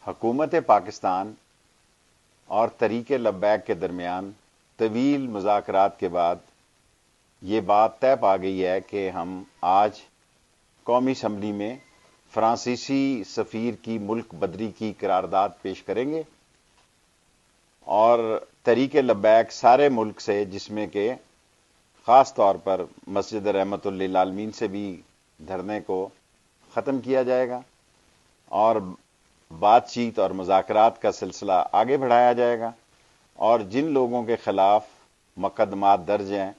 حکومت پاکستان اور تحریک لبیک کے درمیان طویل مذاکرات کے بعد یہ بات طے پا گئی ہے کہ ہم آج قومی اسمبلی میں فرانسیسی سفیر کی ملک بدری کی قرارداد پیش کریں گے اور تحریک لبیک سارے ملک سے، جس میں کہ خاص طور پر مسجد رحمت للعالمین سے بھی دھرنے کو ختم کیا جائے گا اور بات چیت اور مذاکرات کا سلسلہ آگے بڑھایا جائے گا، اور جن لوگوں کے خلاف مقدمات درج ہیں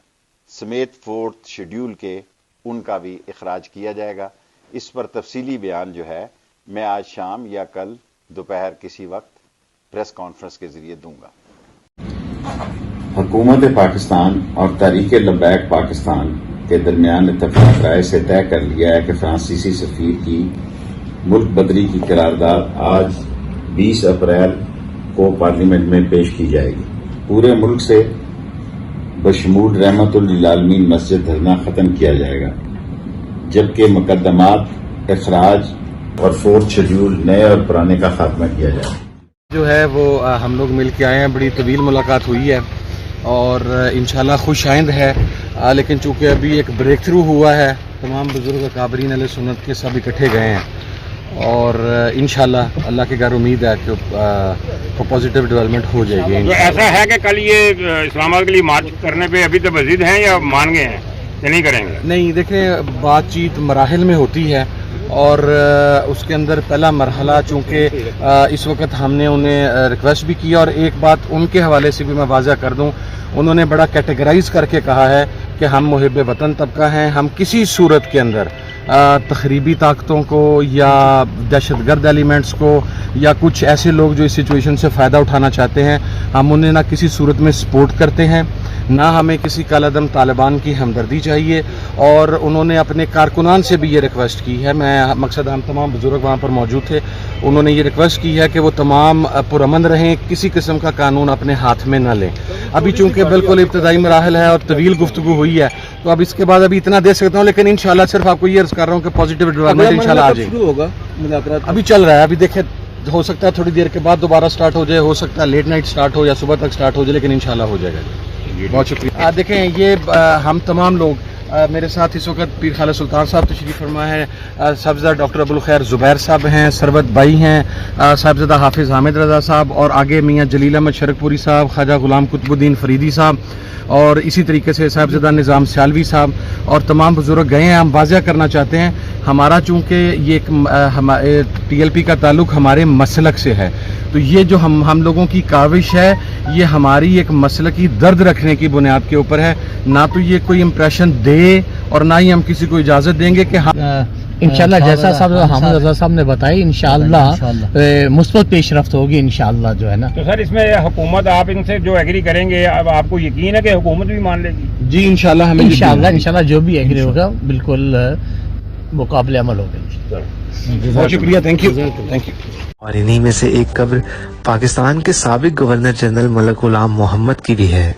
سمیت 4 شیڈول کے، ان کا بھی اخراج کیا جائے گا۔ اس پر تفصیلی بیان جو ہے میں آج شام یا کل دوپہر کسی وقت پریس کانفرنس کے ذریعے دوں گا۔ حکومت پاکستان اور تحریک لبیک پاکستان کے درمیان اتفاق رائے سے طے کر لیا ہے کہ فرانسیسی سفیر کی ملک بدری کی قرارداد آج 20 اپریل کو پارلیمنٹ میں پیش کی جائے گی۔ پورے ملک سے بشمول رحمت للعالمین مسجد دھرنا ختم کیا جائے گا، جبکہ مقدمات اخراج اور 4 شیڈول نئے اور پرانے کا خاتمہ کیا جائے گا۔ جو ہے وہ ہم لوگ مل کے آئے ہیں، بڑی طویل ملاقات ہوئی ہے اور انشاءاللہ خوش آئند ہے، لیکن چونکہ ابھی ایک بریک تھرو ہوا ہے، تمام بزرگ اکابرین اہل سنت کے سب اکٹھے گئے ہیں اور انشاءاللہ اللہ کے گھر امید ہے کہ پازیٹیو ڈیولپمنٹ ہو جائے گی۔ ایسا ہے کہ کل یہ اسلام آباد کے لیے مارچ کرنے پہ ابھی تو مزید ہیں یا مان گئے ہیں یا نہیں کریں گے؟ نہیں، دیکھیں بات چیت مراحل میں ہوتی ہے اور اس کے اندر پہلا مرحلہ چونکہ اس وقت ہم نے انہیں ریکویسٹ بھی کیا، اور ایک بات ان کے حوالے سے بھی میں واضح کر دوں، انہوں نے بڑا کیٹیگرائز کر کے کہا ہے کہ ہم محب وطن طبقہ ہیں، ہم کسی صورت کے اندر تخریبی طاقتوں کو یا دہشت گرد ایلیمنٹس کو یا کچھ ایسے لوگ جو اس سچویشن سے فائدہ اٹھانا چاہتے ہیں، ہم انہیں نہ کسی صورت میں سپورٹ کرتے ہیں، نہ ہمیں کسی کالعدم طالبان کی ہمدردی چاہیے، اور انہوں نے اپنے کارکنان سے بھی یہ ریکویسٹ کی ہے، میں مقصد ہم تمام بزرگ وہاں پر موجود تھے، انہوں نے یہ ریکویسٹ کی ہے کہ وہ تمام پرامن رہیں، کسی قسم کا قانون اپنے ہاتھ میں نہ لیں۔ ابھی چونکہ بالکل ابتدائی مراحل ہے اور طویل گفتگو ہوئی ہے، تو اب اس کے بعد ابھی اتنا دے سکتا ہوں، لیکن انشاءاللہ صرف آپ کو یہ عرض کر رہا ہوں کہ پازیٹیو ڈیولپمنٹ انشاءاللہ آ جائے گی۔ ابھی چل رہا ہے، ابھی دیکھیں ہو سکتا ہے تھوڑی دیر کے بعد دوبارہ سٹارٹ ہو جائے، ہو سکتا ہے لیٹ نائٹ سٹارٹ ہو یا صبح تک سٹارٹ ہو جائے، لیکن انشاءاللہ ہو جائے گا۔ بہت شکریہ۔ دیکھیں یہ ہم تمام لوگ، میرے ساتھ اس وقت پیر خالد سلطان صاحب تشریف فرما ہے، صاحبزادہ ڈاکٹر ابوالخیر زبیر صاحب ہیں، سروت بھائی ہیں، صاحبزادہ حافظ حامد رضا صاحب، اور آگے میاں جلیل احمد شرک پوری صاحب، خواجہ غلام قطب الدین فریدی صاحب، اور اسی طریقے سے صاحبزادہ نظام سیالوی صاحب اور تمام بزرگ گئے ہیں۔ ہم واضح کرنا چاہتے ہیں، ہمارا چونکہ یہ ایک ٹی ایل پی کا تعلق ہمارے مسلک سے ہے، تو یہ جو ہم لوگوں کی کاوش ہے یہ ہماری ایک مسلکی درد رکھنے کی بنیاد کے اوپر ہے، نہ تو یہ کوئی امپریشن دے اور نہ ہی ہم کسی کو اجازت دیں گے کہ انشاءاللہ جیسا حامد رضا صاحب نے بتائی، انشاءاللہ مثبت پیش رفت ہوگی انشاءاللہ جو ہے نا۔ تو سر اس میں حکومت، آپ ان سے جو ایگری کریں گے، اب آپ کو یقین ہے کہ حکومت بھی مان لے گی؟ جی انشاءاللہ ہمیں انشاءاللہ جو بھی ایگری ہوگا بالکل مقابل عمل ہوگا۔ بہت شکریہ، تھینک یو۔ اور انہی میں سے ایک قبر پاکستان کے سابق گورنر جنرل ملک غلام محمد کی بھی ہے۔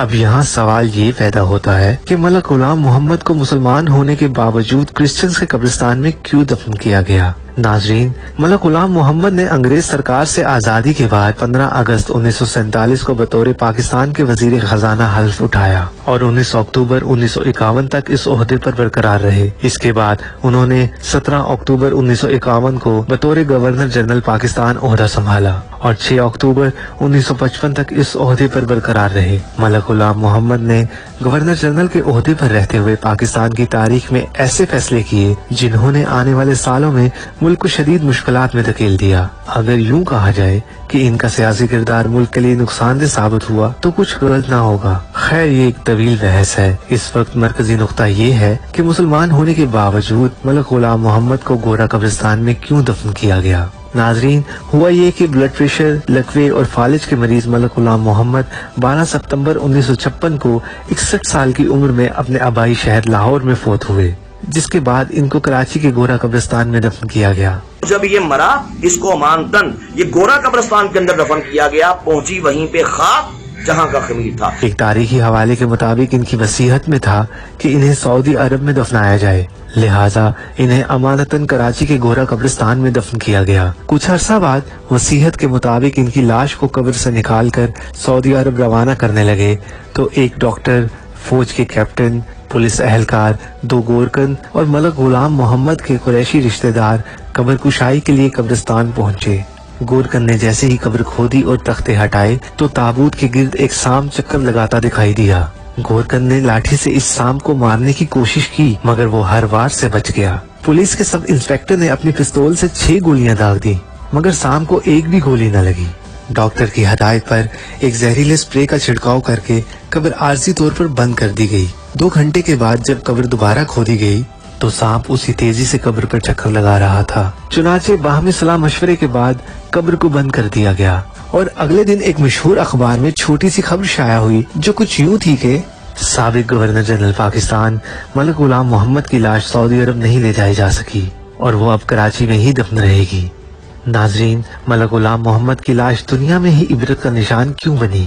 اب یہاں سوال یہ پیدا ہوتا ہے کہ ملک غلام محمد کو مسلمان ہونے کے باوجود کرسچنز کے قبرستان میں کیوں دفن کیا گیا؟ ناظرین، ملک غلام محمد نے انگریز سرکار سے آزادی کے بعد 15 اگست 1947 کو بطور پاکستان کے وزیر خزانہ حلف اٹھایا اور 19 اکتوبر 1951 تک اس عہدے پر برقرار رہے۔ اس کے بعد انہوں نے 17 اکتوبر 1951 کو بطور گورنر جنرل پاکستان عہدہ سنبھالا اور 6 اکتوبر 1955 تک اس عہدے پر برقرار رہے۔ ملک غلام محمد نے گورنر جنرل کے عہدے پر رہتے ہوئے پاکستان کی تاریخ میں ایسے فیصلے کیے جنہوں نے آنے والے سالوں میں ملک کو شدید مشکلات میں دھکیل دیا۔ اگر یوں کہا جائے کہ ان کا سیاسی کردار ملک کے لیے نقصان دہ ثابت ہوا تو کچھ غلط نہ ہوگا۔ خیر، یہ ایک طویل بحث ہے۔ اس وقت مرکزی نقطہ یہ ہے کہ مسلمان ہونے کے باوجود ملک غلام محمد کو گورا قبرستان میں کیوں دفن کیا گیا؟ ناظرین، ہوا یہ کہ بلڈ پریشر، لکوے اور فالج کے مریض ملک غلام محمد 12 ستمبر 1956 کو 61 سال کی عمر میں اپنے آبائی شہر لاہور میں فوت ہوئے، جس کے بعد ان کو کراچی کے گورا قبرستان میں دفن کیا گیا۔ جب یہ مرا، اس کو امانتن یہ گورا قبرستان کے اندر دفن کیا گیا، پہنچی وہیں پہ خاک جہاں کا خمیر تھا۔ ایک تاریخی حوالے کے مطابق ان کی وصیت میں تھا کہ انہیں سعودی عرب میں دفنایا جائے، لہٰذا انہیں امانتاً کراچی کے گورا قبرستان میں دفن کیا گیا۔ کچھ عرصہ بعد وصیت کے مطابق ان کی لاش کو قبر سے نکال کر سعودی عرب روانہ کرنے لگے تو ایک ڈاکٹر، فوج کے کیپٹن، پولیس اہلکار، 2 گورکن اور ملک غلام محمد کے قریشی رشتہ دار قبر کشائی کے لیے قبرستان پہنچے۔ گورکن نے جیسے ہی قبر کھودی اور تختے ہٹائے تو تابوت کے گرد ایک سام چکر لگاتا دکھائی دیا۔ گورکن نے لاٹھی سے اس سام کو مارنے کی کوشش کی مگر وہ ہر وار سے بچ گیا۔ پولیس کے سب انسپیکٹر نے اپنی پستول سے 6 گولیاں داغ دی مگر سام کو ایک بھی گولی نہ لگی۔ ڈاکٹر کی ہدایت پر ایک زہریلے اسپرے کا چھڑکاؤ کر کے قبر عارضی طور پر بند کر دی گئی۔ 2 گھنٹے کے بعد جب قبر دوبارہ کھودی گئی تو سانپ اسی تیزی سے قبر پر چکر لگا رہا تھا۔ چنانچہ باہمی صلاح مشورے کے بعد قبر کو بند کر دیا گیا اور اگلے دن ایک مشہور اخبار میں چھوٹی سی خبر شائع ہوئی جو کچھ یوں تھی کہ سابق گورنر جنرل پاکستان ملک غلام محمد کی لاش سعودی عرب نہیں لے جائی جا سکی اور وہ اب کراچی میں ہی دفن رہے گی۔ ناظرین، ملک غلام محمد کی لاش دنیا میں ہی عبرت کا نشان کیوں بنی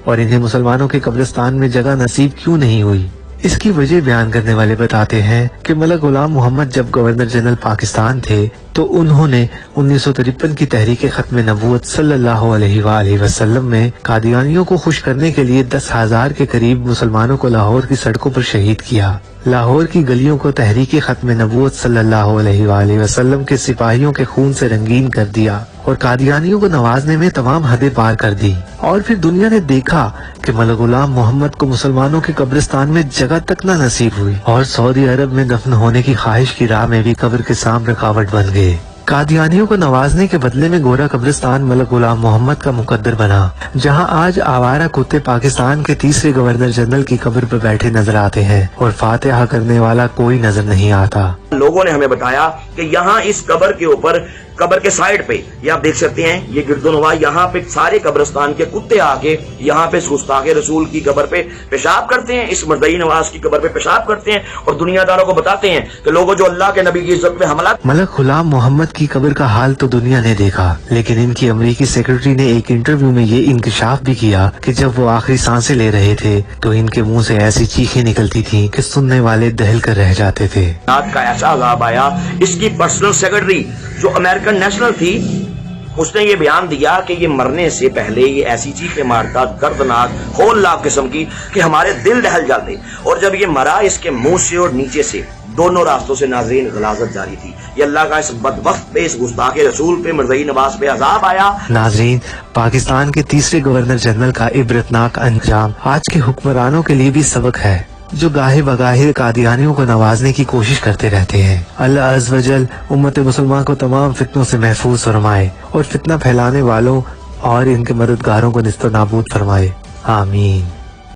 اور انہیں مسلمانوں کے قبرستان میں جگہ نصیب کیوں نہیں ہوئی؟ اس کی وجہ بیان کرنے والے بتاتے ہیں کہ ملک غلام محمد جب گورنر جنرل پاکستان تھے تو انہوں نے 1953 کی تحریک ختم نبوت صلی اللہ علیہ وآلہ وسلم میں قادیانیوں کو خوش کرنے کے لیے 10,000 کے قریب مسلمانوں کو لاہور کی سڑکوں پر شہید کیا۔ لاہور کی گلیوں کو تحریک ختم نبوت صلی اللہ علیہ وآلہ وسلم کے سپاہیوں کے خون سے رنگین کر دیا اور قادیانیوں کو نوازنے میں تمام حدیں پار کر دی، اور پھر دنیا نے دیکھا کہ ملک غلام محمد کو مسلمانوں کے قبرستان میں جگہ تک نہ نصیب ہوئی اور سعودی عرب میں دفن ہونے کی خواہش کی راہ میں بھی قبر کے سام رکاوٹ بن گئے۔ قادیانیوں کو نوازنے کے بدلے میں گورا قبرستان ملک غلام محمد کا مقدر بنا، جہاں آج آوارہ کتے پاکستان کے 3رے گورنر جنرل کی قبر پر بیٹھے نظر آتے ہیں اور فاتحہ کرنے والا کوئی نظر نہیں آتا۔ لوگوں نے ہمیں بتایا کہ یہاں اس قبر کے اوپر، قبر کے سائڈ پہ یہ آپ دیکھ سکتے ہیں، یہ گرد و نواح، یہاں پہ سارے قبرستان کے کتے آ کے یہاں پہ گستاخ رسول کی قبر پہ پیشاب کرتے ہیں، اس مردئی نواز کی قبر پہ پیشاب کرتے ہیں اور دنیا داروں کو بتاتے ہیں کہ لوگوں جو اللہ کے نبی کی عزت پہ حملہ۔ ملک غلام محمد کی قبر کا حال تو دنیا نے دیکھا، لیکن ان کی امریکی سیکرٹری نے ایک انٹرویو میں یہ انکشاف بھی کیا کہ جب وہ آخری سانسیں لے رہے تھے تو ان کے منہ سے ایسی چیخیں نکلتی تھیں کہ سننے والے دہل کر رہ جاتے تھے۔ رات کا ایسا عذاب آیا، اس کی پرسنل سیکرٹری جو امریکن نیشنل تھی، اس نے یہ بیان دیا کہ یہ مرنے سے پہلے یہ ایسی چیخیں مارتا، دردناک ہولناک قسم کی، کہ ہمارے دل دہل جاتے، اور جب یہ مرا اس کے منہ سے اور نیچے سے دونوں راستوں سے ناظرین غلاظت جاری تھی۔ یہ اللہ کا اس بدبخت پہ، اس گستاخ رسول پہ، مرزئی نواز پہ عذاب آیا۔ ناظرین، پاکستان کے 3رے گورنر جنرل کا عبرتناک انجام آج کے حکمرانوں کے لیے بھی سبق ہے جو گاہے بگاہے قادیانیوں کو نوازنے کی کوشش کرتے رہتے ہیں۔ اللہ عز و جل امت مسلمان کو تمام فتنوں سے محفوظ فرمائے اور فتنہ پھیلانے والوں اور ان کے مددگاروں کو نیست و نابود فرمائے، آمین۔